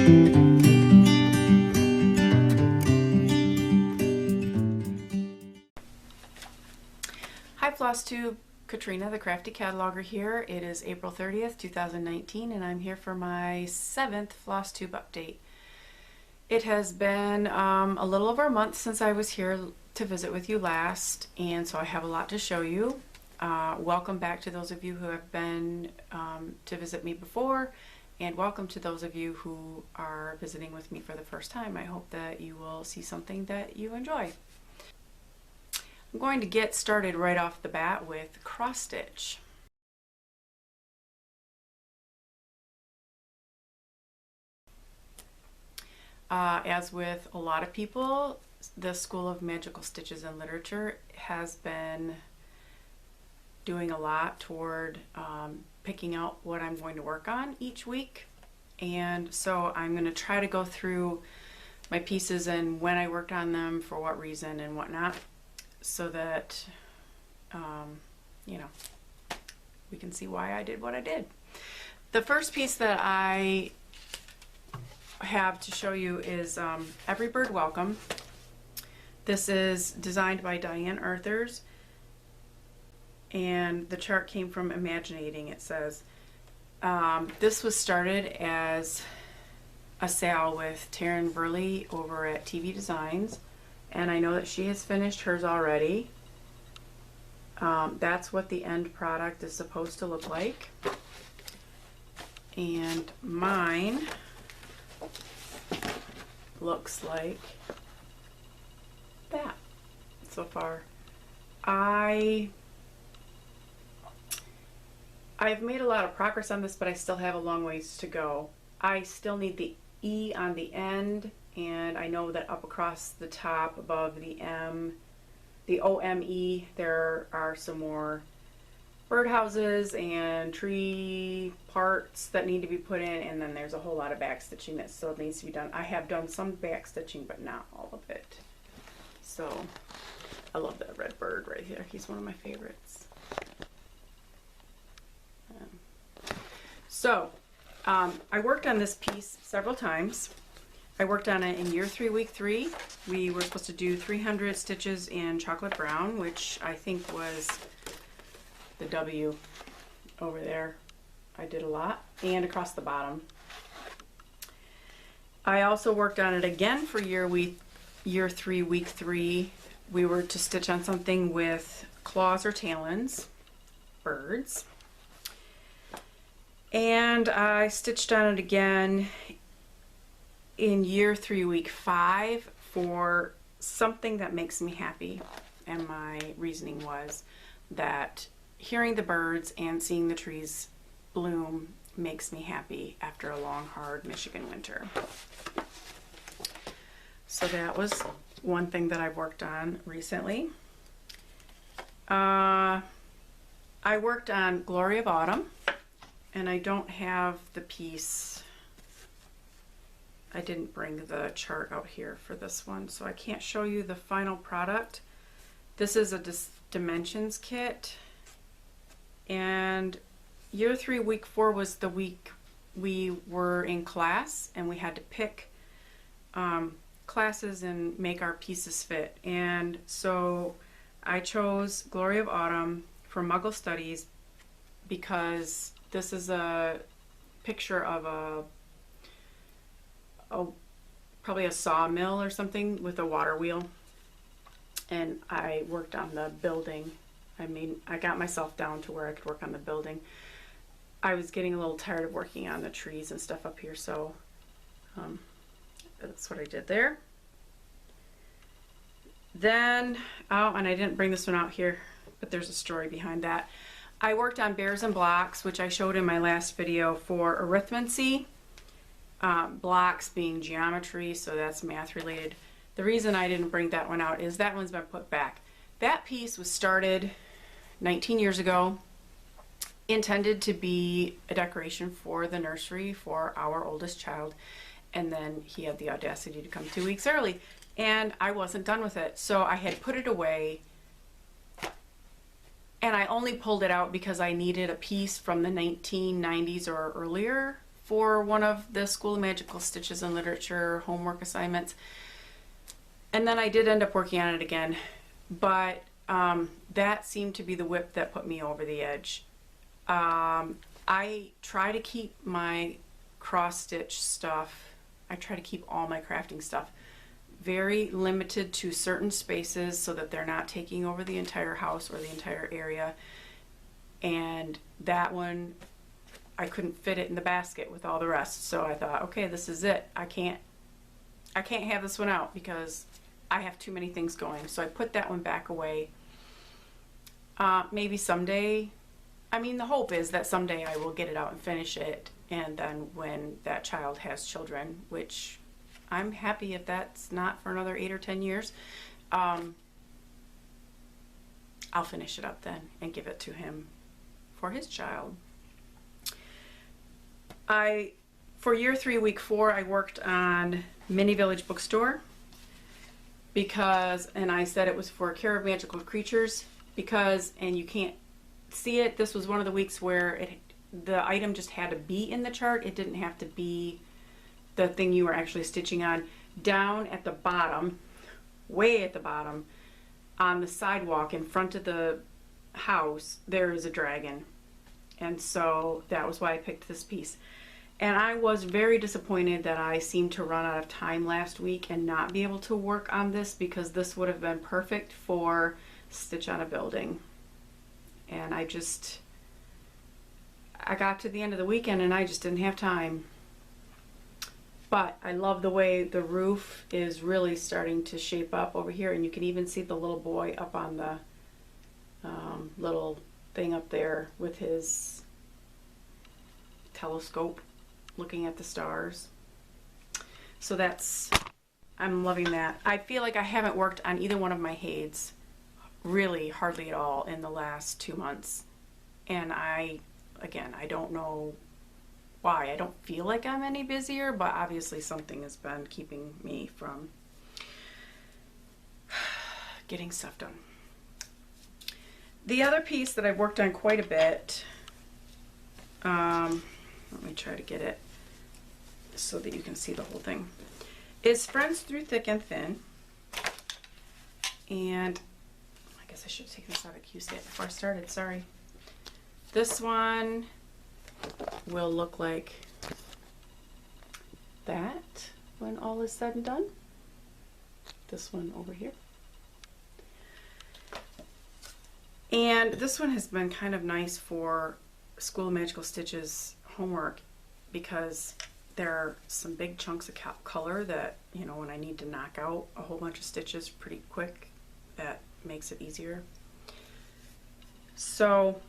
Hi Flosstube, Katrina the Crafty Cataloger here. It is April 30th, 2019 and I'm here for my 7th Flosstube update. It has been a little over a month since I was here to visit with you last, and so I have a lot to show you. Welcome back to those of you who have been to visit me before, and welcome to those of you who are visiting with me for the first time. I hope that you will see something that you enjoy. I'm going to get started right off the bat with cross stitch. As with a lot of people, the School of Magical Stitches and Literature has been doing a lot toward picking out what I'm going to work on each week, and so I'm going to try to go through my pieces and when I worked on them, for what reason and whatnot, so that you know, we can see why I did what I did. The first piece that I have to show you is Every Bird Welcome. This is designed by Diane Arthurs, and the chart came from Imaginating, it says. This was started as a sale with Taryn Burley over at TV Designs, and I know that she has finished hers already. That's what the end product is supposed to look like, and mine looks like that so far. I've made a lot of progress on this, but I still have a long ways to go. I still need the E on the end, and I know that up across the top above the M, the OME, there are some more birdhouses and tree parts that need to be put in, and then there's a whole lot of back stitching that still needs to be done. I have done some back stitching, but not all of it. So I love that red bird right here. He's one of my favorites. I worked on this piece several times. I worked on it in year 3, week 3. We were supposed to do 300 stitches in chocolate brown, which I think was the W over there. I did a lot, and across the bottom. I also worked on it again for year 3, week 3. We were to stitch on something with claws or talons, birds. And I stitched on it again in year 3, week 5 for something that makes me happy. And my reasoning was that hearing the birds and seeing the trees bloom makes me happy after a long, hard Michigan winter. So that was one thing that I've worked on recently. I worked on Glory of Autumn, and I don't have the piece. I didn't bring the chart out here for this one, so I can't show you the final product. This is a dimensions kit, and year 3, week 4 was the week we were in class, and we had to pick classes and make our pieces fit. And so I chose Glory of Autumn for Muggle Studies because this is a picture of probably a sawmill or something with a water wheel, and I worked on the building. I got myself down to where I could work on the building. I was getting a little tired of working on the trees and stuff up here, so that's what I did there. Then, oh, and I didn't bring this one out here, but there's a story behind that. I worked on Bears and Blocks, which I showed in my last video, for arithmancy. Blocks being geometry, so that's math related. The reason I didn't bring that one out is that one's been put back. That piece was started 19 years ago, intended to be a decoration for the nursery for our oldest child, and then he had the audacity to come 2 weeks early, and I wasn't done with it, so I had put it away, and I only pulled it out because I needed a piece from the 1990s or earlier for one of the School of Magical Stitches and Literature homework assignments. And then I did end up working on it again, but that seemed to be the whip that put me over the edge. I try to keep my cross stitch stuff, I try to keep all my crafting stuff very limited to certain spaces so that they're not taking over the entire house or the entire area. And that one, I couldn't fit it in the basket with all the rest. So I thought, okay, this is it. I can't have this one out because I have too many things going. So I put that one back away. Maybe someday, I mean, the hope is that someday I will get it out and finish it. And then when that child has children, which I'm happy if that's not for another 8 or 10 years, I'll finish it up then and give it to him for his child. For year 3, week 4, I worked on Mini Village Bookstore because, and I said it was for Care of Magical Creatures because, and you can't see it, this was one of the weeks where the item just had to be in the chart. It didn't have to be the thing you were actually stitching on. Down at the bottom, way at the bottom, on the sidewalk in front of the house, there is a dragon. And so that was why I picked this piece. And I was very disappointed that I seemed to run out of time last week and not be able to work on this, because this would have been perfect for Stitch on a Building. And I got to the end of the weekend and I just didn't have time. But I love the way the roof is really starting to shape up over here, and you can even see the little boy up on the little thing up there with his telescope looking at the stars. So I'm loving that. I feel like I haven't worked on either one of my Hades really hardly at all in the last 2 months. And I don't know why. I don't feel like I'm any busier, but obviously something has been keeping me from getting stuff done. The other piece that I've worked on quite a bit, let me try to get it so that you can see the whole thing, is Friends Through Thick and Thin. And I guess I should have taken this out of Q-Skate before I started, sorry. This one will look like that when all is said and done. This one over here. And this one has been kind of nice for School of Magical Stitches homework because there are some big chunks of color that, you know, when I need to knock out a whole bunch of stitches pretty quick, that makes it easier. So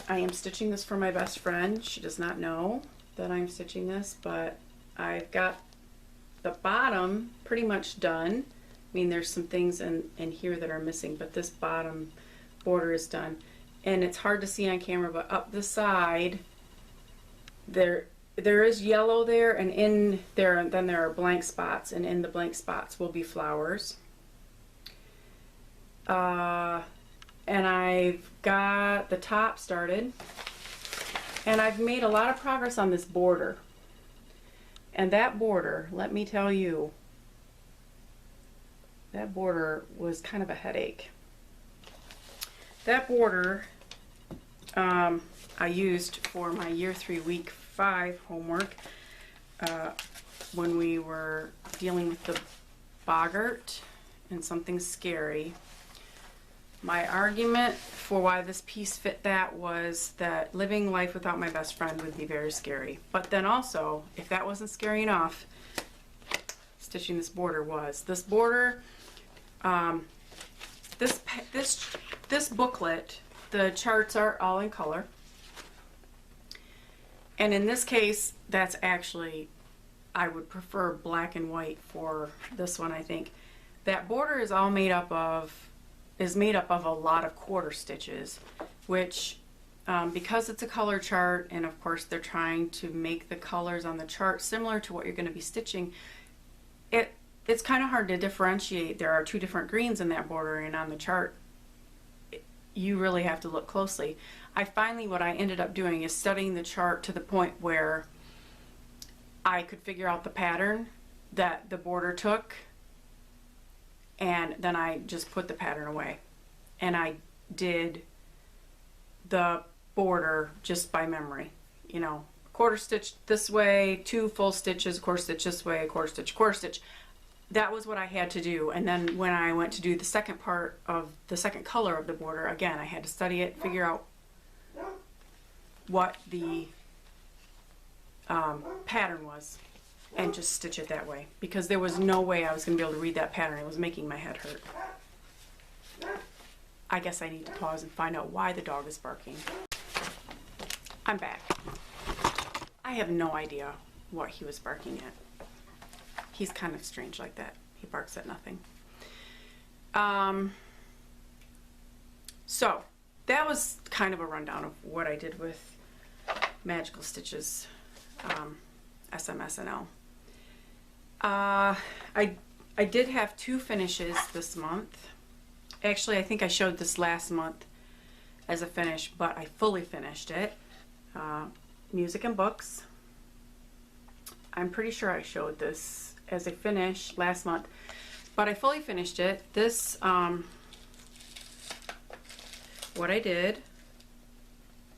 I am stitching this for my best friend. She does not know that I'm stitching this, but I've got the bottom pretty much done. I mean, there's some things in here that are missing, but this bottom border is done. And it's hard to see on camera, but up the side, there is yellow there, and in there, and then there are blank spots, and in the blank spots will be flowers. And I've got the top started, and I've made a lot of progress on this border. And that border, let me tell you, that border was kind of a headache. That border I used for my year 3 week 5 homework when we were dealing with the boggart and something scary. My argument for why this piece fit that was that living life without my best friend would be very scary. But then also, if that wasn't scary enough, stitching this border was. This border, this booklet, the charts are all in color. And in this case, that's actually, I would prefer black and white for this one, I think. That border is all made up of a lot of quarter stitches, which because it's a color chart, and of course they're trying to make the colors on the chart similar to what you're going to be stitching, it's kind of hard to differentiate. There are 2 different greens in that border, and on the chart you really have to look closely. what I ended up doing is studying the chart to the point where I could figure out the pattern that the border took, and then I just put the pattern away. And I did the border just by memory, you know, quarter stitch this way, 2 full stitches, quarter stitch this way, quarter stitch, quarter stitch. That was what I had to do. And then when I went to do the second part of the second color of the border, again, I had to study it, figure out what the pattern was, and just stitch it that way, because there was no way I was going to be able to read that pattern. It was making my head hurt. I guess I need to pause and find out why the dog is barking. I'm back. I have no idea what he was barking at. He's kind of strange like that. He barks at nothing. So that was kind of a rundown of what I did with Magical Stitches SMSNL. I did have 2 finishes this month. Actually, I think I showed this last month as a finish, but I fully finished it. Music and books. I'm pretty sure I showed this as a finish last month, but I fully finished it. This, what I did,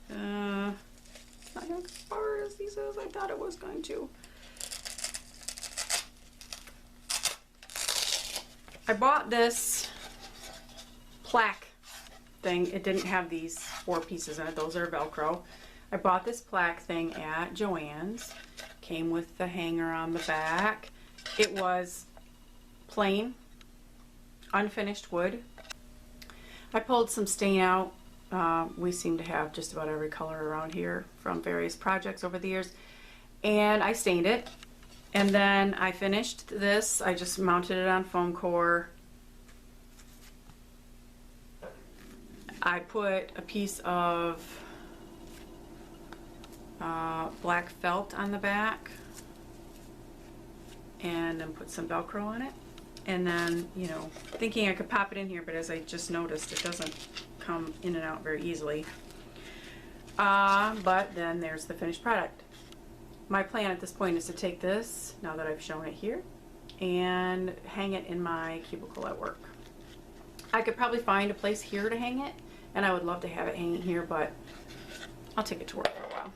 it's not going as far as these as I thought it was going to. I bought this plaque thing. It didn't have these 4 pieces in it. Those are Velcro. I bought this plaque thing at Joann's. Came with the hanger on the back. It was plain, unfinished wood. I pulled some stain out. We seem to have just about every color around here from various projects over the years. And I stained it. And then I finished this. I just mounted it on foam core. I put a piece of black felt on the back and then put some Velcro on it. And then, you know, thinking I could pop it in here, but as I just noticed, it doesn't come in and out very easily. But then there's the finished product. My plan at this point is to take this, now that I've shown it here, and hang it in my cubicle at work. I could probably find a place here to hang it, and I would love to have it hanging here, but I'll take it to work for a while.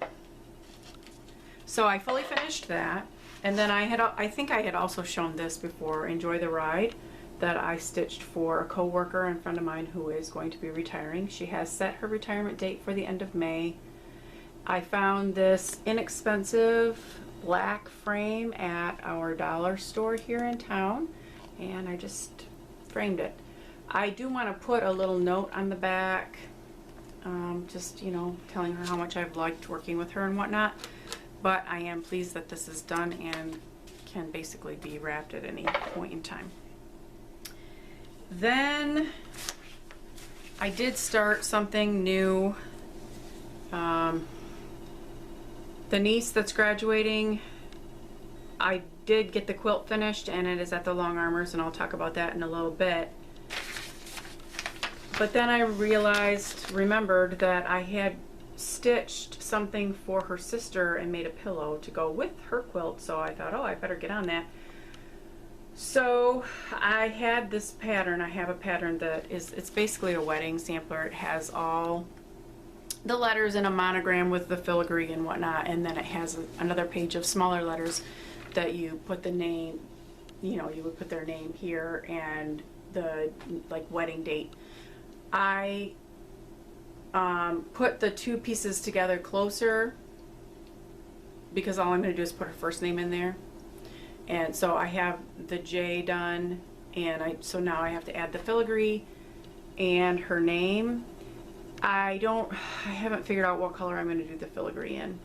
So I fully finished that, and then I think I had also shown this before, Enjoy the Ride, that I stitched for a co-worker and friend of mine who is going to be retiring. She has set her retirement date for the end of May. I found this inexpensive black frame at our dollar store here in town, and I just framed it. I do want to put a little note on the back, just, you know, telling her how much I've liked working with her and whatnot, but I am pleased that this is done and can basically be wrapped at any point in time. Then I did start something new. The niece that's graduating, I did get the quilt finished, and it is at the Long Armors, and I'll talk about that in a little bit. But then I remembered that I had stitched something for her sister and made a pillow to go with her quilt, so I thought, oh, I better get on that. So I had this pattern. I have a pattern that it's basically a wedding sampler. It has all the letters in a monogram with the filigree and whatnot, and then it has another page of smaller letters that you put the name, you know, you would put their name here and the like wedding date. I put the 2 pieces together closer because all I'm going to do is put her first name in there, and so I have the J done, and so now I have to add the filigree and her name. I haven't figured out what color I'm going to do the filigree in.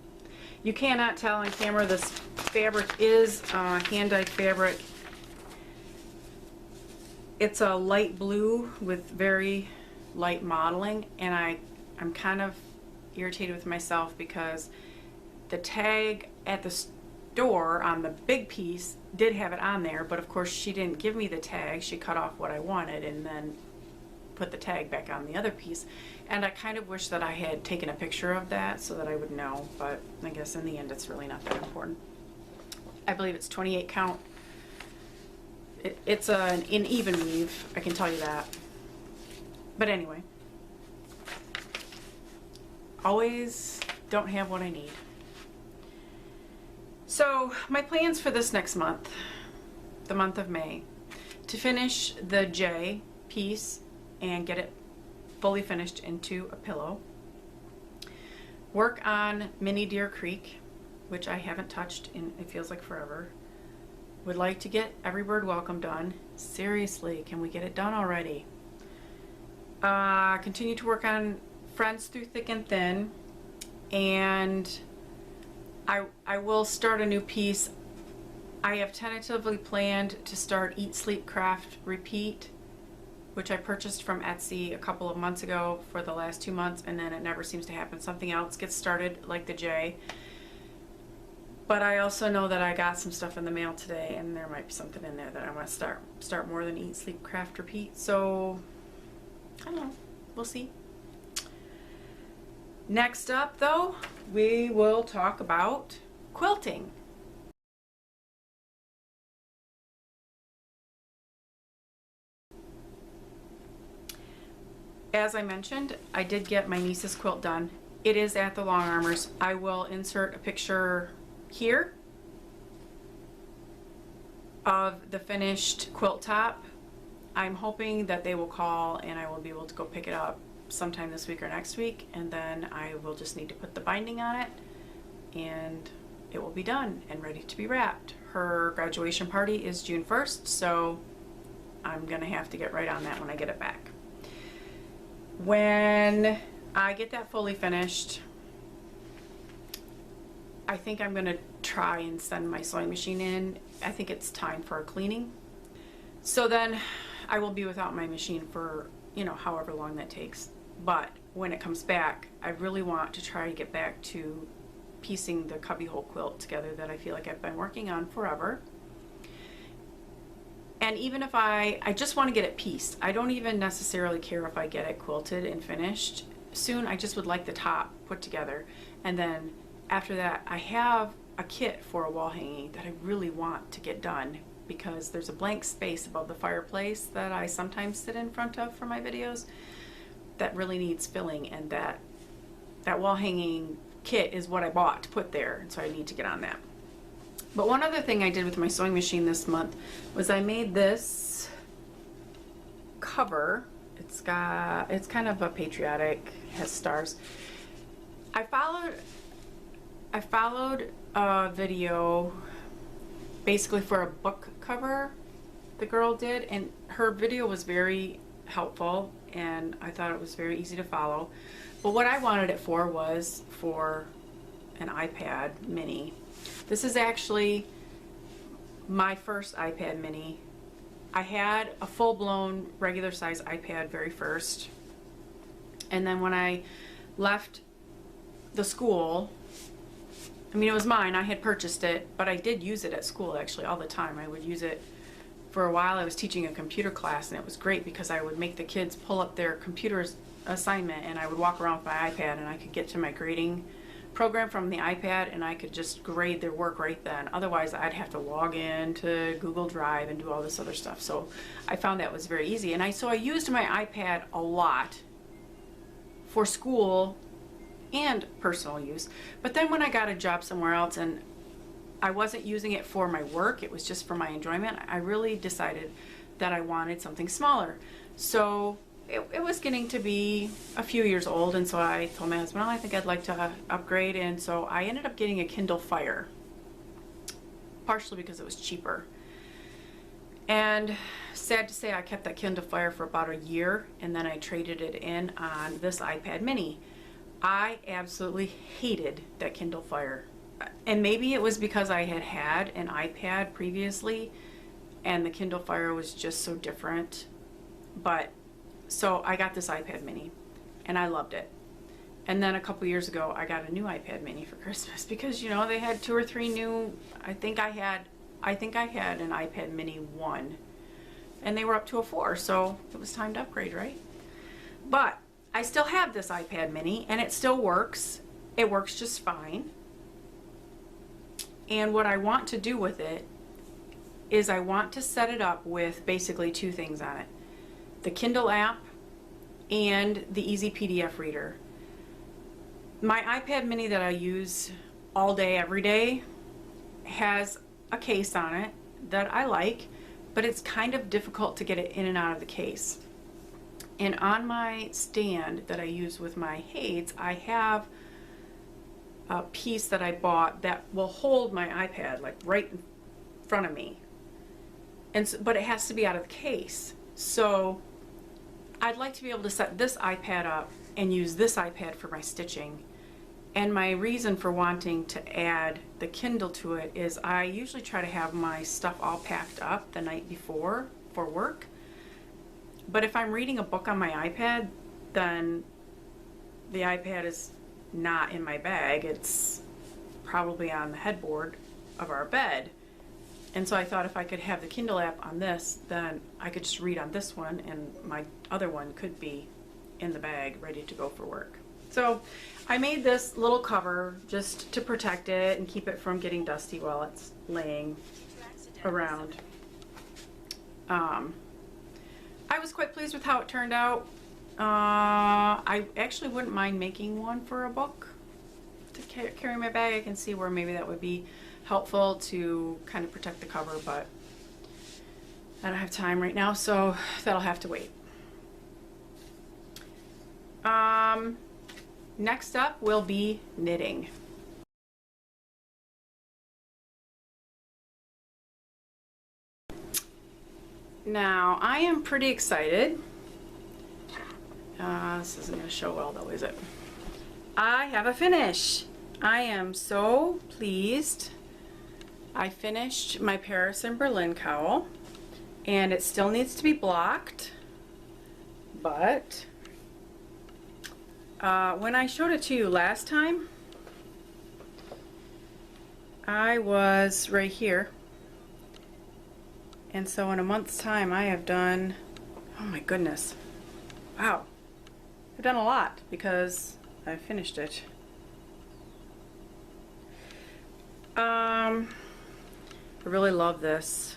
You cannot tell on camera, this fabric is hand-dyed fabric. It's a light blue with very light modeling, and I'm kind of irritated with myself because the tag at the store on the big piece did have it on there, but of course she didn't give me the tag. She cut off what I wanted, and then put the tag back on the other piece. And I kind of wish that I had taken a picture of that so that I would know, but I guess in the end it's really not that important. I believe it's 28 count. It's an even weave, I can tell you that. But anyway, always don't have what I need. So my plans for this next month, the month of May, to finish the J piece and get it fully finished into a pillow. Work on Mini Deer Creek, which I haven't touched in, it feels like forever. Would like to get Every Bird Welcome done. Seriously, can we get it done already? Continue to work on Friends Through Thick and Thin, and I will start a new piece. I have tentatively planned to start Eat, Sleep, Craft, Repeat, which I purchased from Etsy a couple of months ago for the last 2 months, and then it never seems to happen. Something else gets started, like the J. But I also know that I got some stuff in the mail today, and there might be something in there that I want to start more than Eat, Sleep, Craft, Repeat. So, I don't know. We'll see. Next up, though, we will talk about quilting. As I mentioned, I did get my niece's quilt done. It is at the Long Armors. I will insert a picture here of the finished quilt top. I'm hoping that they will call and I will be able to go pick it up sometime this week or next week, and then I will just need to put the binding on it and it will be done and ready to be wrapped. Her graduation party is June 1st, so I'm gonna have to get right on that when I get it back. When I get that fully finished, I think I'm gonna try and send my sewing machine in. I think it's time for a cleaning. So then I will be without my machine for, you know, however long that takes. But when it comes back, I really want to try to get back to piecing the cubbyhole quilt together that I feel like I've been working on forever. And even if I just want to get it pieced. I don't even necessarily care if I get it quilted and finished soon. I just would like the top put together. And then after that, I have a kit for a wall hanging that I really want to get done, because there's a blank space above the fireplace that I sometimes sit in front of for my videos that really needs filling, and that wall hanging kit is what I bought to put there, and so I need to get on that. But one other thing I did with my sewing machine this month was I made this cover. It's kind of a patriotic, has stars. I followed a video basically for a book cover the girl did, and her video was very helpful and I thought it was very easy to follow. But what I wanted it for was for an iPad mini. This is actually my first iPad mini. I had a full-blown regular size iPad very first, and then when I left the school, I mean, it was mine, I had purchased it, but I did use it at school actually all the time. I would use it for a while. I was teaching a computer class, and it was great because I would make the kids pull up their computer assignment, and I would walk around with my iPad, and I could get to my grading program from the iPad, and I could just grade their work right then. Otherwise, I'd have to log in to Google Drive and do all this other stuff. So I found that was very easy, and so I used my iPad a lot for school and personal use. But then when I got a job somewhere else and I wasn't using it for my work, it was just for my enjoyment, I really decided that I wanted something smaller. So it was getting to be a few years old, and so I told my husband, well, I think I'd like to upgrade, and so I ended up getting a Kindle Fire, partially because it was cheaper. And sad to say, I kept that Kindle Fire for about a year, and then I traded it in on this iPad mini. I absolutely hated that Kindle Fire. And maybe it was because I had had an iPad previously and the Kindle Fire was just so different. But so I got this iPad mini and I loved it. And then a couple years ago I got a new iPad mini for Christmas because, you know, they had 2 or 3 new, I think I had an iPad mini 1 and they were up to a 4, so it was time to upgrade, right? But I still have this iPad mini and it still works. It works just fine. And what I want to do with it is I want to set it up with basically two things on it. The Kindle app and the Easy PDF reader. My iPad mini that I use all day, every day, has a case on it that I like, but it's kind of difficult to get it in and out of the case. And on my stand that I use with my Hades, I have a piece that I bought that will hold my iPad like right in front of me. And so, but it has to be out of the case. So I'd like to be able to set this iPad up and use this iPad for my stitching. And my reason for wanting to add the Kindle to it is I usually try to have my stuff all packed up the night before for work. But if I'm reading a book on my iPad, then the iPad is not in my bag. It's probably on the headboard of our bed. And so I thought if I could have the Kindle app on this, then I could just read on this one and my other one could be in the bag ready to go for work. So I made this little cover just to protect it and keep it from getting dusty while it's laying around. I was quite pleased with how it turned out. I actually wouldn't mind making one for a book to carry in my bag. I can see where maybe that would be helpful to kind of protect the cover, but I don't have time right now, so that'll have to wait. Next up will be knitting. Now, I am pretty excited. This isn't going to show well though, is it? I have a finish. I am so pleased. I finished my Paris and Berlin cowl, and it still needs to be blocked, but when I showed it to you last time, I was right here. And so in a month's time, I have done, oh my goodness, wow. I've done a lot because I finished it. I really love this.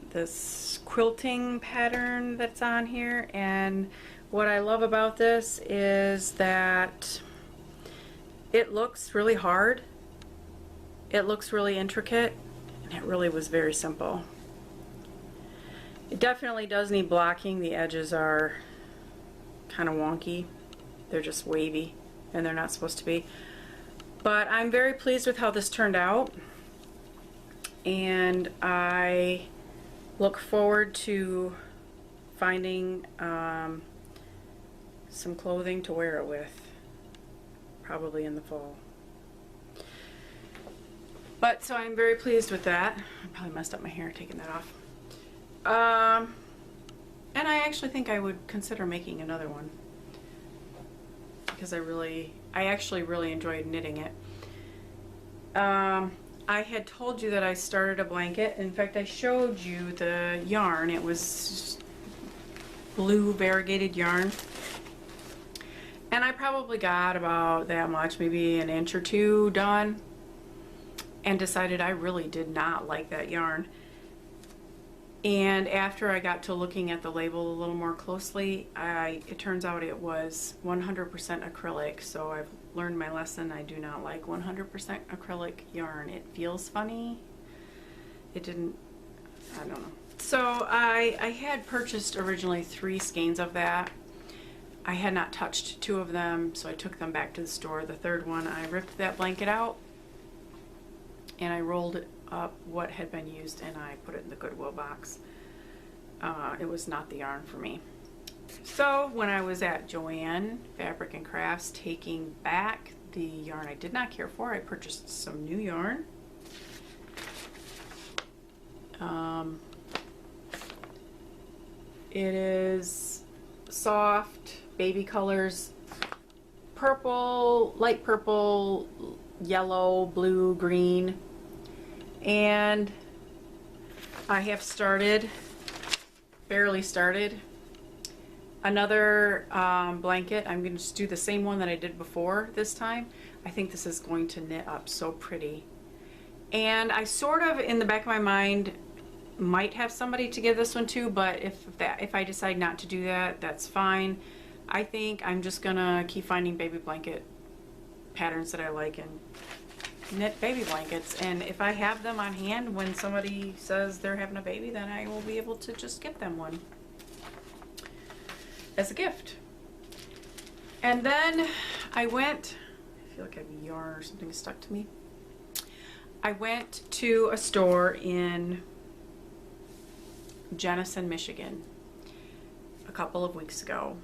This quilting pattern that's on here, and what I love about this is that it looks really hard, it looks really intricate, and it really was very simple. It definitely does need blocking. The edges are kind of wonky, they're just wavy and they're not supposed to be, but I'm very pleased with how this turned out, and I look forward to finding some clothing to wear it with, probably in the fall. But so I'm very pleased with that. I probably messed up my hair taking that off. And I actually think I would consider making another one because I actually really enjoyed knitting it. I had told you that I started a blanket. In fact, I showed you the yarn. It was blue variegated yarn. And I probably got about that much, maybe an inch or two done, and decided I really did not like that yarn. And after I got to looking at the label a little more closely, it turns out it was 100% acrylic, so I've learned my lesson. I do not like 100% acrylic yarn. It feels funny. It didn't, I don't know. So I had purchased originally 3 skeins of that. I had not touched 2 of them, so I took them back to the store. The third one, I ripped that blanket out and I rolled up what had been used and I put it in the Goodwill box. It was not the yarn for me. So when I was at Joann Fabric and Crafts taking back the yarn I did not care for, I purchased some new yarn. It is soft, baby colors, purple, light purple, yellow, blue, green, and I have started, barely started, another blanket. I'm going to just do the same one that I did before this time. I think this is going to knit up so pretty. And I sort of, in the back of my mind, might have somebody to give this one to, but if I decide not to do that, that's fine. I think I'm just gonna keep finding baby blanket patterns that I like and knit baby blankets. And if I have them on hand when somebody says they're having a baby, then I will be able to just give them one as a gift. And then I went, I feel like I have yarn or something stuck to me. I went to a store in Jenison, Michigan a couple of weeks ago,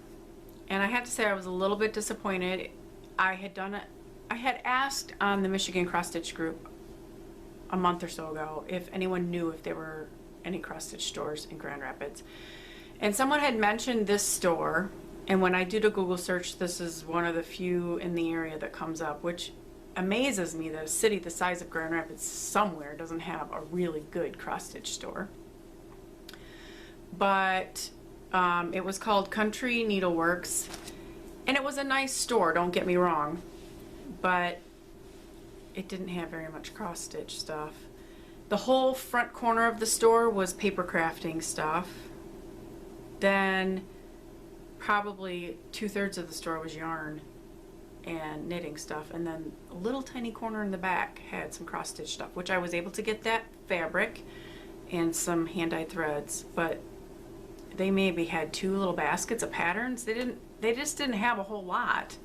and I have to say I was a little bit disappointed. I had asked on the Michigan cross stitch group a month or so ago if anyone knew if there were any cross stitch stores in Grand Rapids, and someone had mentioned this store, and when I did a Google search, this is one of the few in the area that comes up, which amazes me that a city the size of Grand Rapids somewhere doesn't have a really good cross stitch store. But it was called Country Needleworks, and it was a nice store, don't get me wrong, but it didn't have very much cross stitch stuff. The whole front corner of the store was paper crafting stuff. Then probably 2/3 of the store was yarn and knitting stuff, and then a little tiny corner in the back had some cross stitch stuff, which I was able to get that fabric and some hand-dyed threads, but they maybe had 2 little baskets of patterns. They just didn't have a whole lot.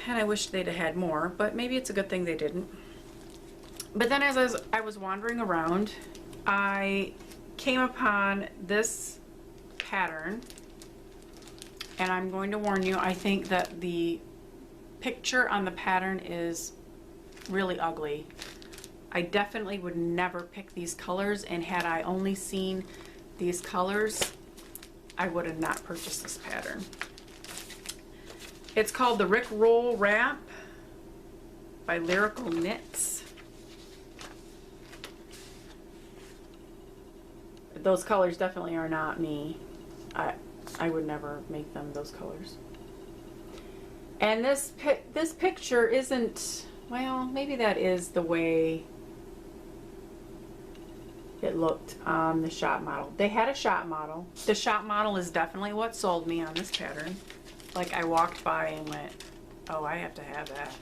And I wish they'd have had more, but maybe it's a good thing they didn't. But then as I was wandering around, I came upon this pattern, and I'm going to warn you, I think that the picture on the pattern is really ugly. I definitely would never pick these colors, and had I only seen these colors, I would have not purchased this pattern. It's called the Rick Roll Wrap by Lyrical Knits. Those colors definitely are not me. I would never make them those colors. And this picture isn't, well, maybe that is the way it looked on the shop model. They had a shop model. The shop model is definitely what sold me on this pattern. Like, I walked by and went, oh, I have to have that.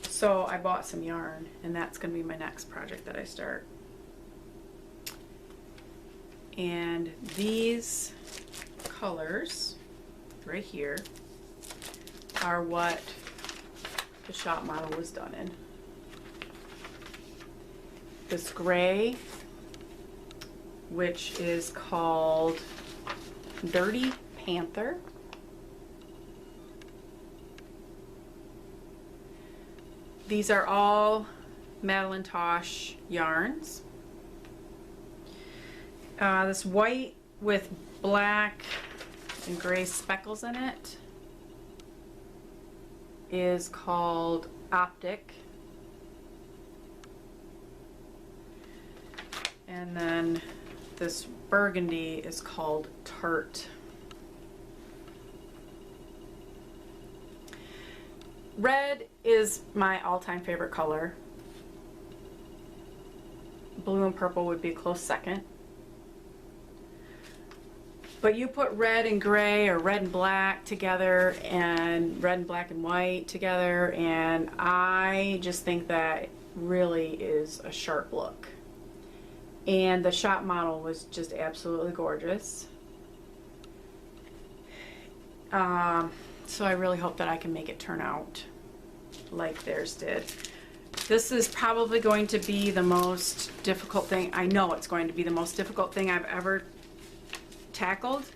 So I bought some yarn, and that's going to be my next project that I start. And these colors right here are what the shop model was done in. This gray, which is called Dirty Panther. These are all Madeline Tosh yarns. This white with black and gray speckles in it is called Optic. And then this burgundy is called Tart. Red is my all-time favorite color. Blue and purple would be a close second. But you put red and gray or red and black together and red and black and white together, and I just think that really is a sharp look. And the shop model was just absolutely gorgeous. So I really hope that I can make it turn out like theirs did. This is probably going to be the most difficult thing. I know it's going to be the most difficult thing I've ever tackled.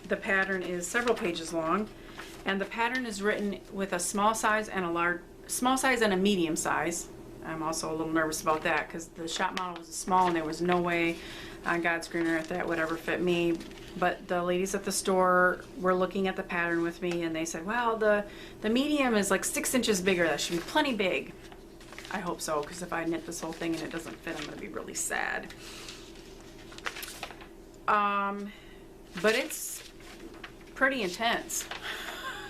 The pattern is several pages long, and the pattern is written with a small size and a medium size. I'm also a little nervous about that because the shop model was small and there was no way on God's green earth that would ever fit me. But the ladies at the store were looking at the pattern with me, and they said, well, the medium is like 6 inches bigger. That should be plenty big. I hope so, because if I knit this whole thing and it doesn't fit, I'm going to be really sad. But it's pretty intense.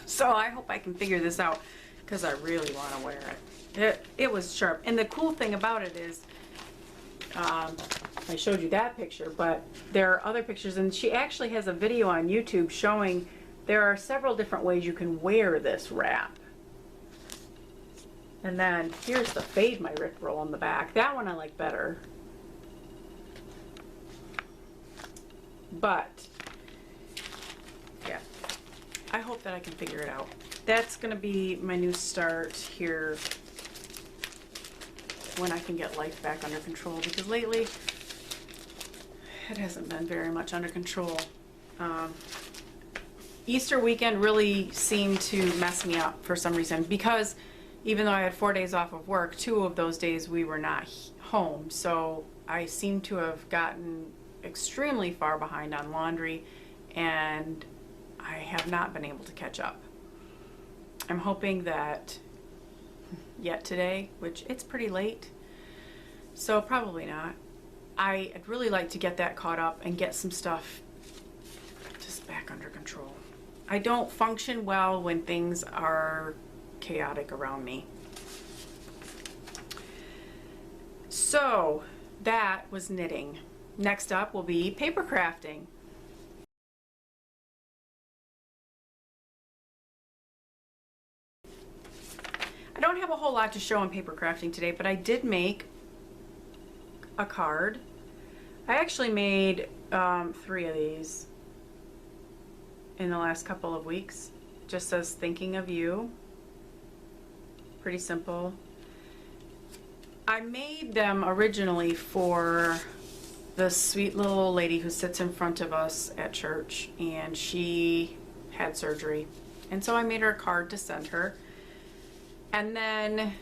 So I hope I can figure this out, because I really want to wear it. It was sharp. And the cool thing about it is, I showed you that picture, but there are other pictures, and she actually has a video on YouTube showing there are several different ways you can wear this wrap. And then here's the Fade My Rickroll on the back. That one I like better. But yeah, I hope that I can figure it out. That's gonna be my new start here when I can get life back under control, because lately it hasn't been very much under control. Easter weekend really seemed to mess me up for some reason, because even though I had 4 days off of work, 2 of those days we were not home. So I seem to have gotten extremely far behind on laundry, and I have not been able to catch up. I'm hoping that yet today, which it's pretty late, so probably not. I'd really like to get that caught up and get some stuff just back under control. I don't function well when things are chaotic around me. So that was knitting. Next up will be paper crafting. I don't have a whole lot to show on paper crafting today, but I did make a card. I actually made 3 of these in the last couple of weeks. Just says thinking of you. Pretty simple. I made them originally for the sweet little old lady who sits in front of us at church, and she had surgery, and so I made her a card to send her. And then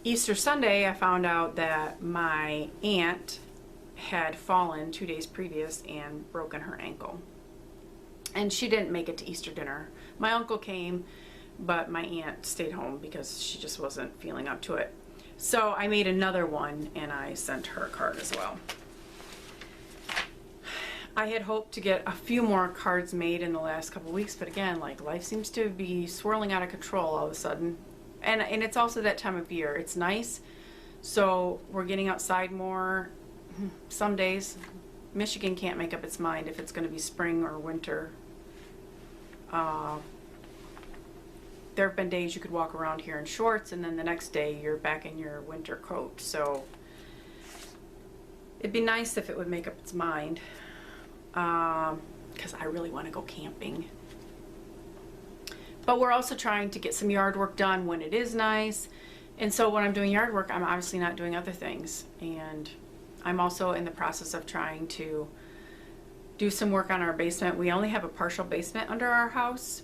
Easter Sunday I found out that my aunt had fallen 2 days previous and broken her ankle, and she didn't make it to Easter dinner. My uncle came, but my aunt stayed home because she just wasn't feeling up to it. So I made another one and I sent her a card as well. I had hoped to get a few more cards made in the last couple of weeks, but again, like, life seems to be swirling out of control all of a sudden. And it's also that time of year. It's nice, so we're getting outside more. Some days, Michigan can't make up its mind if it's going to be spring or winter. There have been days you could walk around here in shorts, and then the next day you're back in your winter coat. So it'd be nice if it would make up its mind, because I really want to go camping. But we're also trying to get some yard work done when it is nice. And so when I'm doing yard work, I'm obviously not doing other things. And I'm also in the process of trying to do some work on our basement. We only have a partial basement under our house.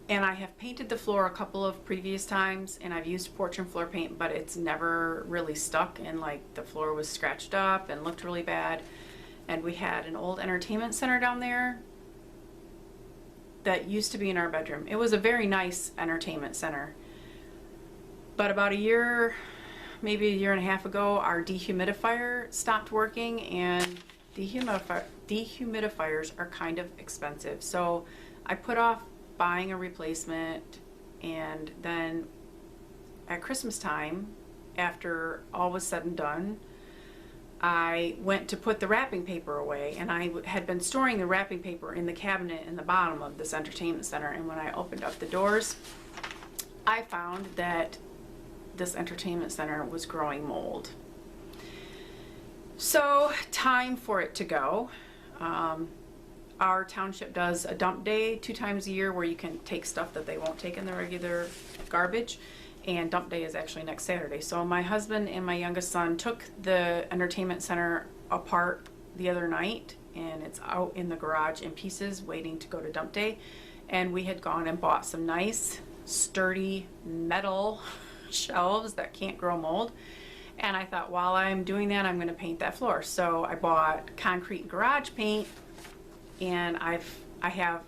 And I have painted the floor a couple of previous times, and I've used porch and floor paint, but it's never really stuck, and like the floor was scratched up and looked really bad. And we had an old entertainment center down there that used to be in our bedroom. It was a very nice entertainment center. But about a year, maybe a year and a half ago, our dehumidifier stopped working, and dehumidifiers are kind of expensive. So I put off buying a replacement, and then at Christmas time, after all was said and done, I went to put the wrapping paper away, and I had been storing the wrapping paper in the cabinet in the bottom of this entertainment center, and when I opened up the doors, I found that this entertainment center was growing mold. So time for it to go. Our township does a dump day 2 times a year where you can take stuff that they won't take in the regular garbage, and dump day is actually next Saturday. So my husband and my youngest son took the entertainment center apart the other night, and it's out in the garage in pieces waiting to go to dump day. And we had gone and bought some nice sturdy metal shelves that can't grow mold, And I thought, while I'm doing that, I'm going to paint that floor. So I bought concrete garage paint, and I have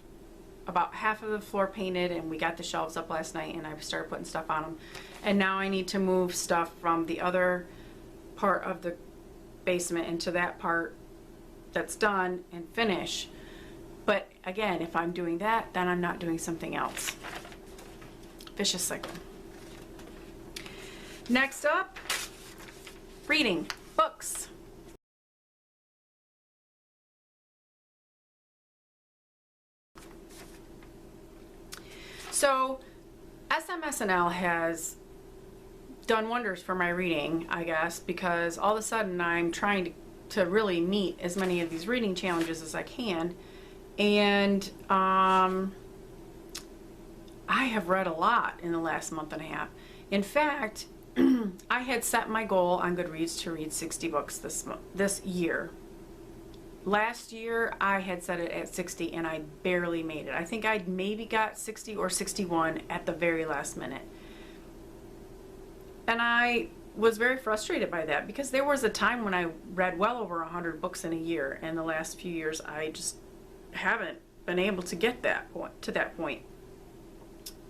about half of the floor painted, and we got the shelves up last night, and I started putting stuff on them. And now I need to move stuff from the other part of the basement into that part that's done and finish. But again, if I'm doing that, then I'm not doing something else. Vicious cycle. Next up, reading books. So SMSNL has done wonders for my reading, I guess, because all of a sudden I'm trying to really meet as many of these reading challenges as I can. And I have read a lot in the last month and a half. In fact, I had set my goal on Goodreads to read 60 books this year. Last year I had set it at 60 and I barely made it. I think I maybe got 60 or 61 at the very last minute. And I was very frustrated by that, because there was a time when I read well over 100 books in a year, and the last few years I just haven't been able to get to that point.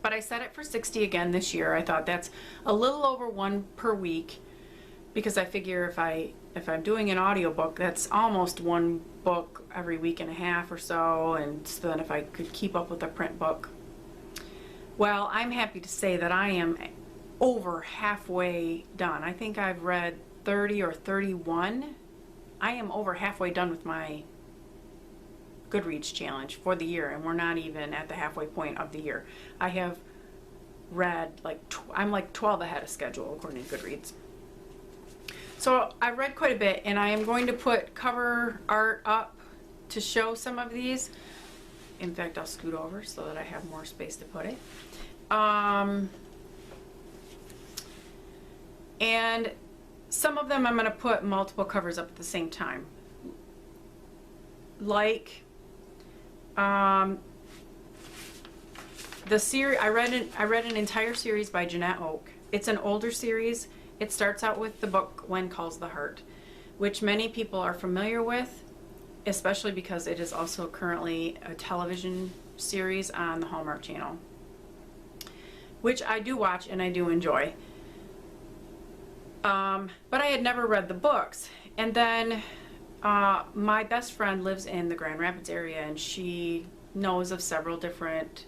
But I set it for 60 again this year. I thought that's a little over one per week, because I figure if I'm doing an audiobook, that's almost one book every week and a half or so, and so then if I could keep up with a print book. Well, I'm happy to say that I am over halfway done. I think I've read 30 or 31. I am over halfway done with my Goodreads challenge for the year, and we're not even at the halfway point of the year. I have read I'm like 12 ahead of schedule according to Goodreads. So I read quite a bit, and I am going to put cover art up to show some of these. In fact, I'll scoot over so that I have more space to put it. And some of them I'm going to put multiple covers up at the same time. Like the series, I read an entire series by Jeanette Oak. It's an older series. It starts out with the book When Calls the Heart, which many people are familiar with, especially because it is also currently a television series on the Hallmark Channel, which I do watch and I do enjoy. But I had never read the books. And then my best friend lives in the Grand Rapids area, and she knows of several different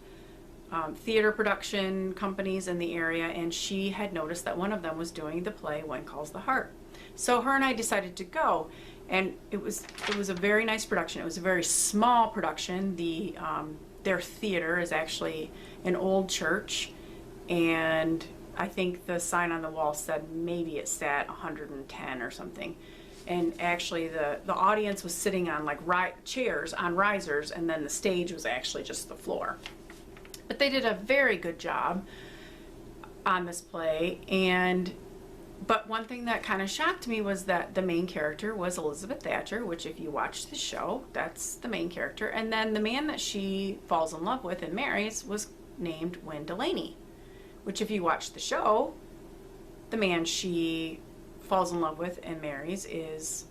theater production companies in the area, and she had noticed that one of them was doing the play When Calls the Heart. So her and I decided to go, and it was a very nice production. It was a very small production. Their theater is actually an old church, and I think the sign on the wall said maybe it sat 110 or something. And actually the audience was sitting on like chairs on risers, and then the stage was actually just the floor. But they did a very good job on this play. But one thing that kind of shocked me was that the main character was Elizabeth Thatcher, which if you watch the show, that's the main character. And then the man that she falls in love with and marries was named Wynn Delaney, which if you watch the show, the man she falls in love with and marries is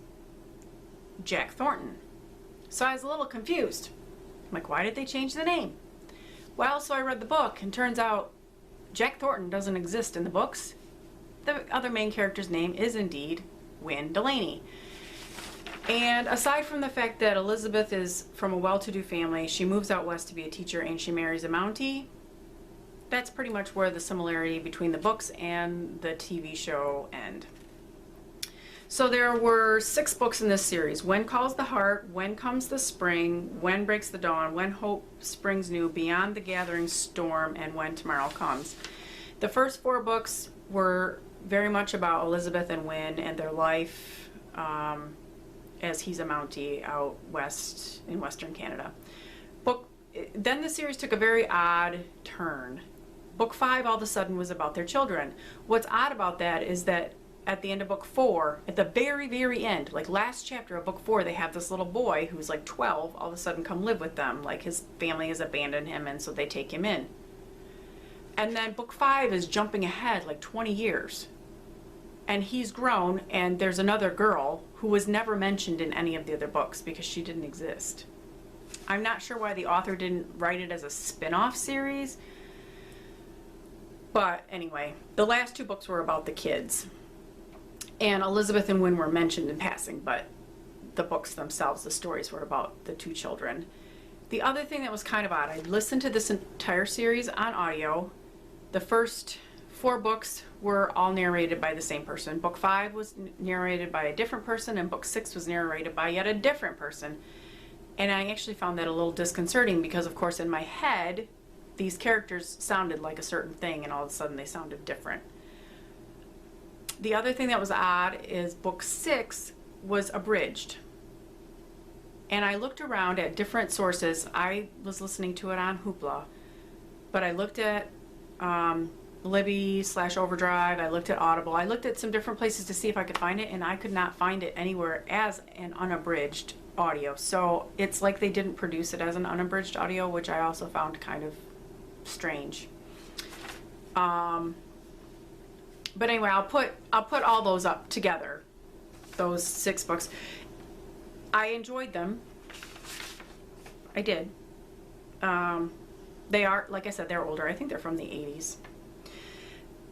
Jack Thornton. So I was a little confused. I'm like, why did they change the name? Well, so I read the book, and turns out Jack Thornton doesn't exist in the books. The other main character's name is indeed Wynn Delaney. And aside from the fact that Elizabeth is from a well-to-do family, she moves out west to be a teacher, and she marries a Mountie. That's pretty much where the similarity between the books and the TV show end. So there were 6 books in this series: When Calls the Heart, When Comes the Spring, When Breaks the Dawn, When Hope Springs New, Beyond the Gathering Storm, and When Tomorrow Comes. The first 4 books were very much about Elizabeth and Wynn and their life as he's a Mountie out west in Western Canada. Then the series took a very odd turn. Book 5 all of a sudden was about their children. What's odd about that is that at the end of book 4, at the very, very end, like last chapter of book 4, they have this little boy who's like 12 all of a sudden come live with them. Like his family has abandoned him, and so they take him in. And then book 5 is jumping ahead like 20 years. and he's grown, and there's another girl who was never mentioned in any of the other books because she didn't exist. I'm not sure why the author didn't write it as a spin-off series, but anyway, the last 2 books were about the kids, and Elizabeth and Wynne were mentioned in passing, but the books themselves, the stories, were about the 2 children. The other thing that was kind of odd, I listened to this entire series on audio. The first 4 books were all narrated by the same person. Book 5 was narrated by a different person, and book 6 was narrated by yet a different person. And I actually found that a little disconcerting because, of course, in my head, these characters sounded like a certain thing, and all of a sudden they sounded different. The other thing that was odd is book 6 was abridged. And I looked around at different sources. I was listening to it on Hoopla, but I looked at Libby/Overdrive, I looked at Audible, I looked at some different places to see if I could find it, and I could not find it anywhere as an unabridged audio. So it's like they didn't produce it as an unabridged audio, which I also found kind of strange. But anyway, I'll put all those up together, those 6 books. I enjoyed them. I did. They are, like I said, they're older. I think they're from the 80s.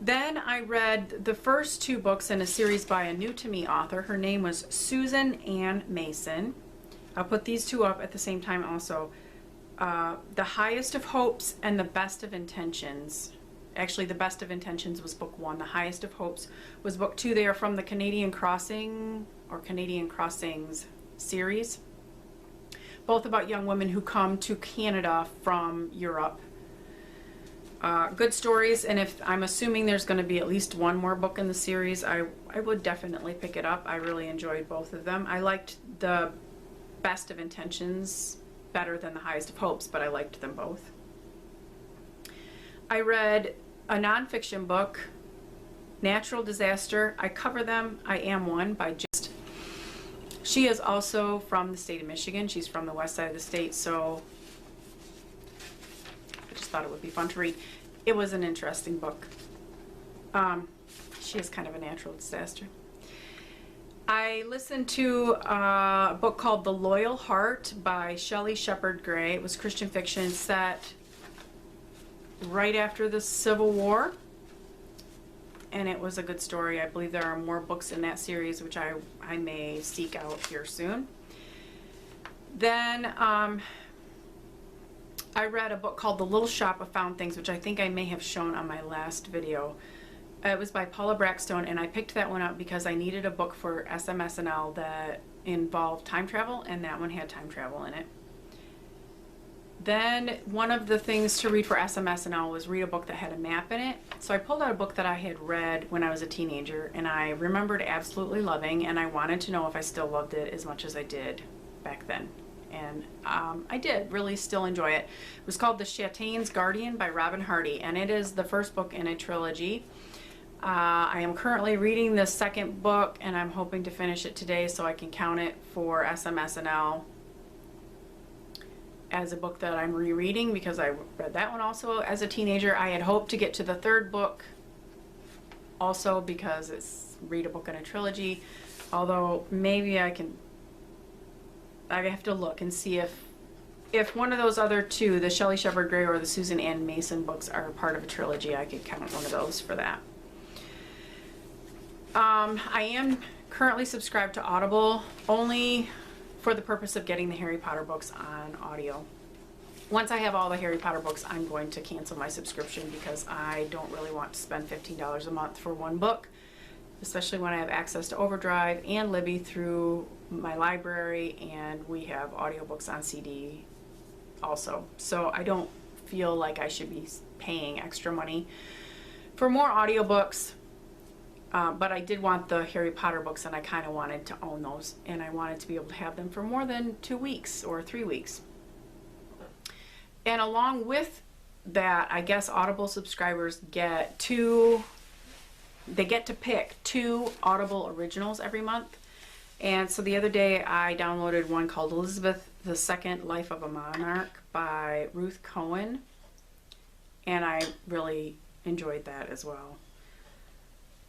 Then I read the first 2 books in a series by a new to me author. Her name was Susan Ann Mason. I'll put these 2 up at the same time also. The Highest of Hopes and The Best of Intentions. Actually, The Best of Intentions was book 1. The Highest of Hopes was book 2. They are from the Canadian Crossing or Canadian Crossings series. Both about young women who come to Canada from Europe. Good stories, and if I'm assuming there's going to be at least 1 more book in the series, I would definitely pick it up. I really enjoyed both of them. I liked The Best of Intentions better than The Highest of Hopes, but I liked them both. I read a nonfiction book, Natural Disaster. I Cover Them, I Am One, by Just. She is also from the state of Michigan. She's from the west side of the state, so I just thought it would be fun to read. It was an interesting book. She is kind of a natural disaster. I listened to a book called The Loyal Heart by Shelley Shepherd Gray. It was Christian fiction set right after the Civil War, and it was a good story. I believe there are more books in that series, which I may seek out here soon. Then I read a book called The Little Shop of Found Things, which I think I may have shown on my last video. It was by Paula Brackstone, and I picked that one up because I needed a book for SMSNL that involved time travel, and that one had time travel in it. Then one of the things to read for SMSNL was read a book that had a map in it. So I pulled out a book that I had read when I was a teenager, and I remembered absolutely loving, and I wanted to know if I still loved it as much as I did back then. And I did really still enjoy it. It was called The Chatain's Guardian by Robin Hardy, and it is the first book in a trilogy. I am currently reading the second book, and I'm hoping to finish it today so I can count it for SMSNL as a book that I'm rereading, because I read that one also as a teenager. I had hoped to get to the third book also because it's read a book in a trilogy, although maybe I have to look and see if one of those other 2, the Shelley Shepherd Gray or the Susan Ann Mason books, are part of a trilogy. I could count one of those for that. I am currently subscribed to Audible only for the purpose of getting the Harry Potter books on audio. Once I have all the Harry Potter books, I'm going to cancel my subscription because I don't really want to spend $15 a month for one book, especially when I have access to Overdrive and Libby through my library, and we have audiobooks on CD also. So I don't feel like I should be paying extra money for more audiobooks. But I did want the Harry Potter books, and I kind of wanted to own those, and I wanted to be able to have them for more than 2 weeks or 3 weeks. And along with that, I guess Audible subscribers get to pick 2 Audible originals every month. And so the other day I downloaded one called Elizabeth II, Life of a Monarch by Ruth Cohen, and I really enjoyed that as well.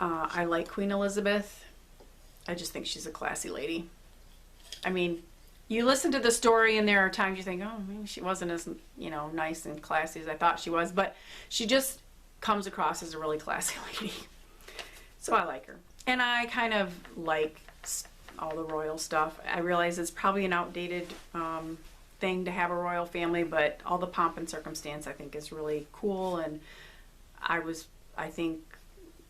I like Queen Elizabeth. I just think she's a classy lady. I mean, you listen to the story and there are times you think, oh, maybe she wasn't as, you know, nice and classy as I thought she was, but she just comes across as a really classy lady. So I like her. And I kind of like all the royal stuff. I realize it's probably an outdated thing to have a royal family, but all the pomp and circumstance I think is really cool. And I was, I think,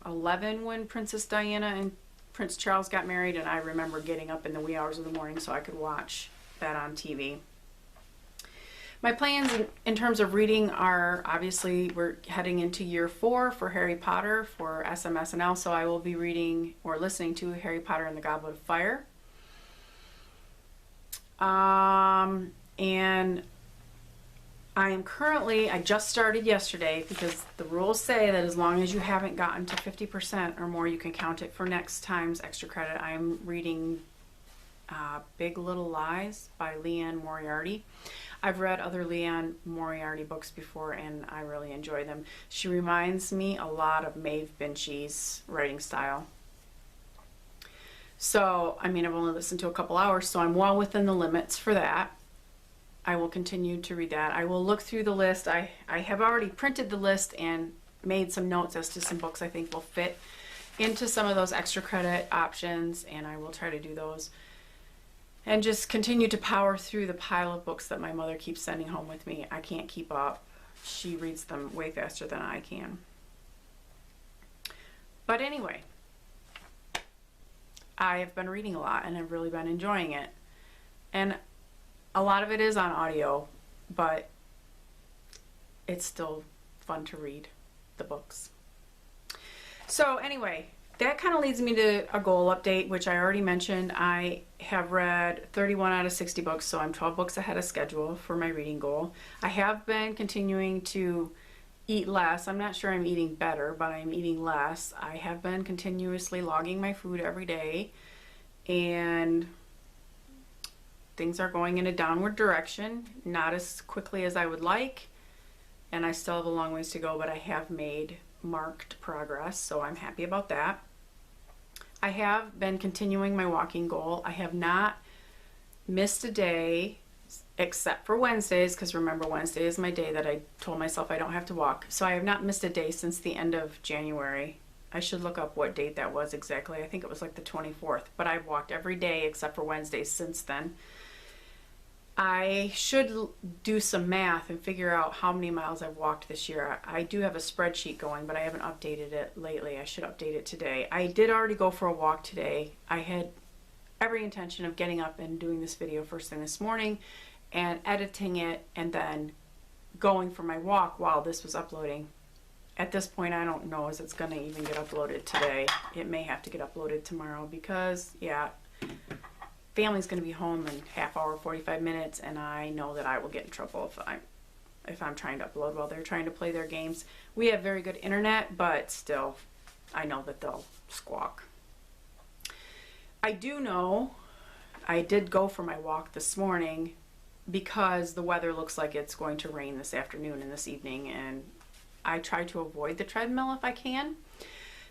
11 when Princess Diana and Prince Charles got married, and I remember getting up in the wee hours of the morning so I could watch that on TV. My plans in terms of reading are, obviously we're heading into year 4 for Harry Potter for SMSNL, so I will be reading or listening to Harry Potter and the Goblet of Fire. And I am currently, I just started yesterday because the rules say that as long as you haven't gotten to 50% or more, you can count it for next time's extra credit. I'm reading Big Little Lies by Leanne Moriarty. I've read other Leanne Moriarty books before and I really enjoy them. She reminds me a lot of Maeve Binchy's writing style. So, I mean, I've only listened to a couple hours, so I'm well within the limits for that. I will continue to read that. I will look through the list. I have already printed the list and made some notes as to some books I think will fit into some of those extra credit options, and I will try to do those. And just continue to power through the pile of books that my mother keeps sending home with me. I can't keep up. She reads them way faster than I can. But anyway, I have been reading a lot and I've really been enjoying it. And a lot of it is on audio, but it's still fun to read the books. So anyway, that kind of leads me to a goal update, which I already mentioned. I have read 31 out of 60 books, so I'm 12 books ahead of schedule for my reading goal. I have been continuing to eat less. I'm not sure I'm eating better, but I'm eating less. I have been continuously logging my food every day, and things are going in a downward direction, not as quickly as I would like, and I still have a long ways to go, but I have made marked progress, so I'm happy about that. I have been continuing my walking goal. I have not missed a day except for Wednesdays, because remember, Wednesday is my day that I told myself I don't have to walk. So I have not missed a day since the end of January. I should look up what date that was exactly. I think it was like the 24th, but I've walked every day except for Wednesdays since then. I should do some math and figure out how many miles I've walked this year. I do have a spreadsheet going, but I haven't updated it lately. I should update it today. I did already go for a walk today. I had every intention of getting up and doing this video first thing this morning and editing it and then going for my walk while this was uploading. At this point, I don't know if it's going to even get uploaded today. It may have to get uploaded tomorrow because, yeah, family's going to be home in half hour, 45 minutes, and I know that I will get in trouble if I'm trying to upload while they're trying to play their games. We have very good internet, but still, I know that they'll squawk. I do know I did go for my walk this morning because the weather looks like it's going to rain this afternoon and this evening, and I try to avoid the treadmill if I can.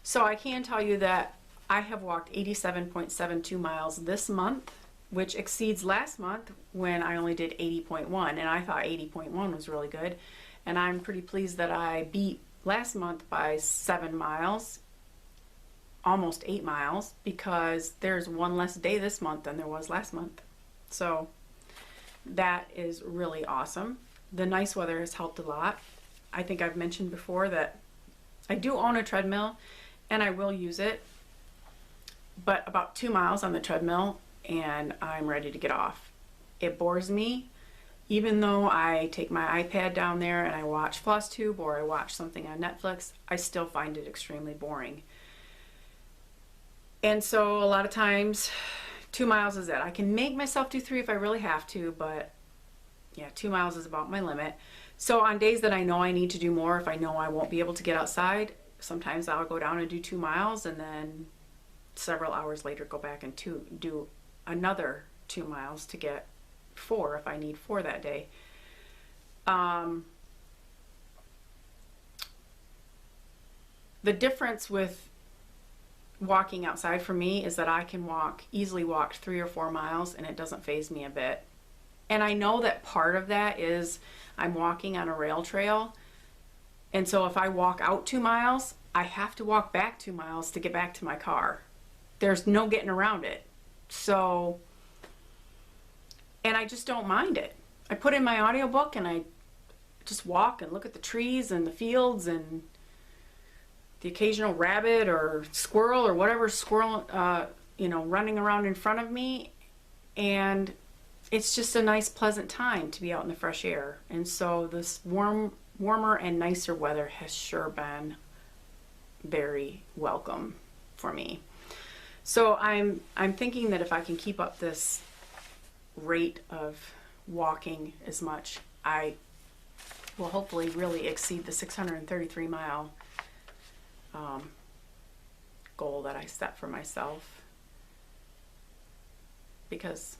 So I can tell you that I have walked 87.72 miles this month, which exceeds last month when I only did 80.1, and I thought 80.1 was really good. And I'm pretty pleased that I beat last month by 7 miles, almost 8 miles, because there's one less day this month than there was last month. So that is really awesome. The nice weather has helped a lot. I think I've mentioned before that I do own a treadmill and I will use it, but about 2 miles on the treadmill and I'm ready to get off. It bores me. Even though I take my iPad down there and I watch Flosstube or I watch something on Netflix, I still find it extremely boring. And so a lot of times 2 miles is it. I can make myself do 3 if I really have to, but yeah, 2 miles is about my limit. So on days that I know I need to do more, if I know I won't be able to get outside, sometimes I'll go down and do 2 miles and then several hours later go back and do another 2 miles to get 4 if I need 4 that day. The difference with walking outside for me is that I can easily walk 3 or 4 miles and it doesn't faze me a bit. And I know that part of that is I'm walking on a rail trail. And so if I walk out 2 miles, I have to walk back 2 miles to get back to my car. There's no getting around it. So, and I just don't mind it. I put in my audiobook and I just walk and look at the trees and the fields and the occasional rabbit or squirrel or whatever squirrel, running around in front of me. And it's just a nice, pleasant time to be out in the fresh air. And so this warmer and nicer weather has sure been very welcome for me. So I'm thinking that if I can keep up this rate of walking as much, I will hopefully really exceed the 633 mile goal that I set for myself. Because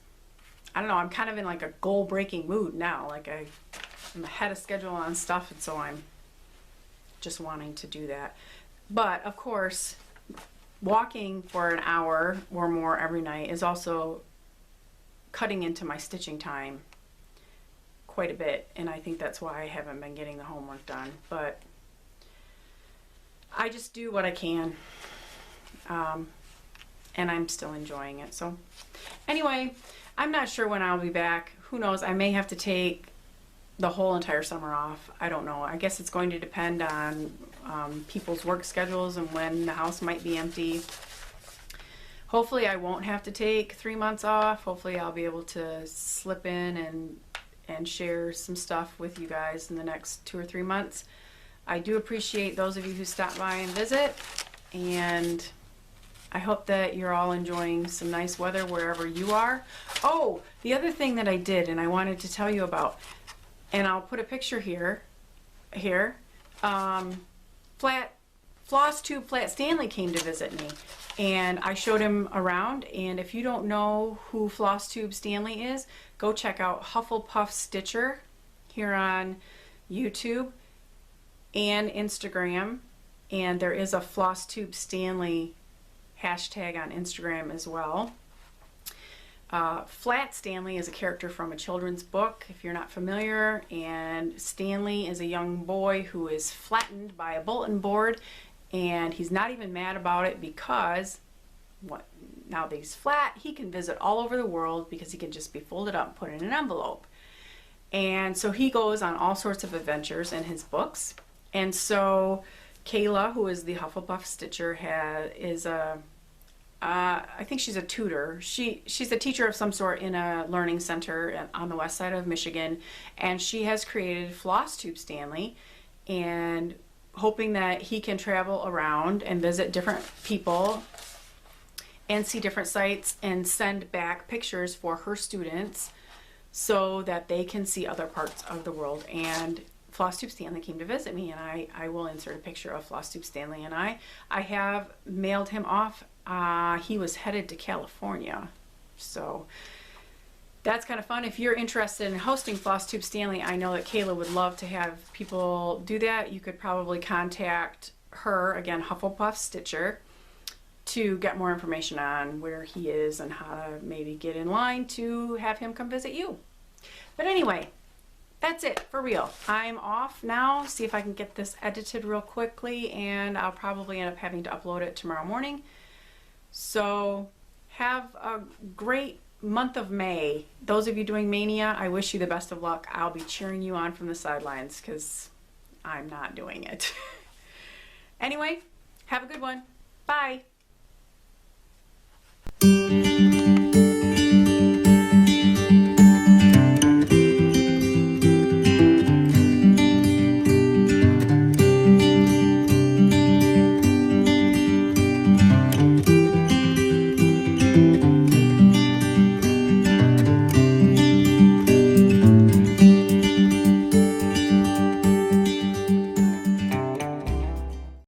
I don't know, I'm kind of in like a goal breaking mood now. Like I'm ahead of schedule on stuff, and so I'm just wanting to do that. But of course, walking for an hour or more every night is also cutting into my stitching time quite a bit, and I think that's why I haven't been getting the homework done. But I just do what I can, and I'm still enjoying it. So anyway, I'm not sure when I'll be back. Who knows? I may have to take the whole entire summer off. I don't know. I guess it's going to depend on people's work schedules and when the house might be empty. Hopefully I won't have to take 3 months off. Hopefully I'll be able to slip in and share some stuff with you guys in the next 2 or 3 months. I do appreciate those of you who stop by and visit, and I hope that you're all enjoying some nice weather wherever you are. Oh, the other thing that I did and I wanted to tell you about, and I'll put a picture here. Flosstube Flat Stanley came to visit me, and I showed him around. And if you don't know who Flosstube Stanley is, go check out Hufflepuff Stitcher here on YouTube and Instagram. And there is a Flosstube Stanley hashtag on Instagram as well. Flat Stanley is a character from a children's book, if you're not familiar, and Stanley is a young boy who is flattened by a bulletin board, and he's not even mad about it because now that he's flat, he can visit all over the world because he can just be folded up and put in an envelope. And so he goes on all sorts of adventures in his books. And so Kayla, who is the Hufflepuff Stitcher, I think she's a tutor. She's a teacher of some sort in a learning center on the west side of Michigan, and she has created Flosstube Stanley, and hoping that he can travel around and visit different people and see different sites and send back pictures for her students so that they can see other parts of the world. And Flosstube Stanley came to visit me, and I will insert a picture of Flosstube Stanley, and I have mailed him off. He was headed to California, so that's kind of fun. If you're interested in hosting Flosstube Stanley, I know that Kayla would love to have people do that. You could probably contact her, again, Hufflepuff Stitcher, to get more information on where he is and how to maybe get in line to have him come visit you. But anyway, that's it for real. I'm off now. See if I can get this edited real quickly, and I'll probably end up having to upload it tomorrow morning. So have a great month of May. Those of you doing Mania, I wish you the best of luck. I'll be cheering you on from the sidelines because I'm not doing it. Anyway, have a good one. Bye.